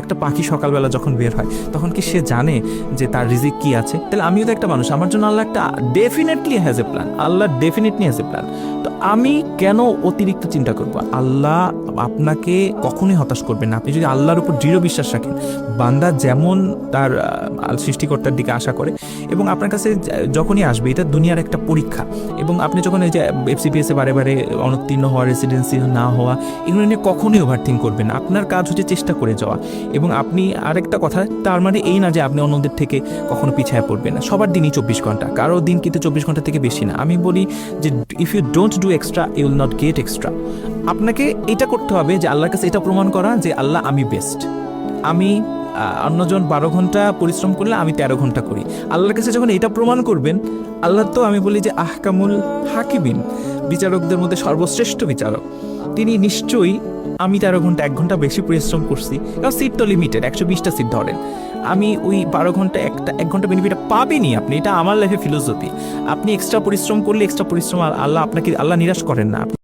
একটা পাখি সকালবেলা যখন বের হয় তখন কি সে জানে যে তার রিজিক কি আছে? তাহলে আমিও তো একটা মানুষ, আমার জন্য আল্লাহ একটা definitely has a plan, Allah definitely has a plan. তো আমি কেন অতিরিক্ত চিন্তা করব? আল্লাহ আপনাকে কখনোই হতাশ করবেন না আপনি যদি আল্লাহর উপর দৃঢ় বিশ্বাস রাখেন। বান্দা যেমন তার সৃষ্টিকর্তার দিকে আশা করে, এবং আপনার কাছে যখনই আসবে, এটা দুনিয়ার একটা পরীক্ষা, এবং আপনি যখন এই যে এফসিপিএসে বারে বারে অনুত্তীর্ণ হওয়া, রেসিডেন্সি না হওয়া, এগুলো নিয়ে কখনোই ওভারথিঙ্ক করবেন না। আপনার কাজ হচ্ছে চেষ্টা করে যাওয়া। এবং আপনি আরেকটা কথা, তার মানে এই না যে আপনি অন্যদের থেকে কখনো পিছিয়ে পড়বেন না। সবার দিনই 24 ঘন্টা, কারো দিন কিন্তু 24 ঘন্টা থেকে বেশি না। আমি বলি যে if you don't do extra you will not get extra. আপনাকে এটা করতে হবে যে আল্লাহর কাছে এটা প্রমাণ করা যে আল্লাহ আমি বেস্ট। আমি অন্যজন 12 ঘন্টা পরিশ্রম করলে আমি 13 ঘন্টা করি। আল্লাহর কাছে যখন এটা প্রমাণ করবেন, আল্লাহ তো আমি বলি যে আহকামুল হাকিমিন, বিচারকদের মধ্যে সর্বশ্রেষ্ঠ বিচারক, তিনি নিশ্চয়ই আমি 13 ঘন্টা 1 ঘন্টা বেশি পরিশ্রম করছি, কারণ সিট তো লিমিটেড, 120টা সিট ধরেন, আমি ওই 12 ঘন্টা 1 ঘন্টা বেনিফিট পাবেনই আপনি। এটা আমার লাইফে ফিলোসফি। আপনি এক্সট্রা পরিশ্রম করলে এক্সট্রা পরিশ্রম আল্লাহ আপনাকে, আল্লাহ নিরাশ করেন না।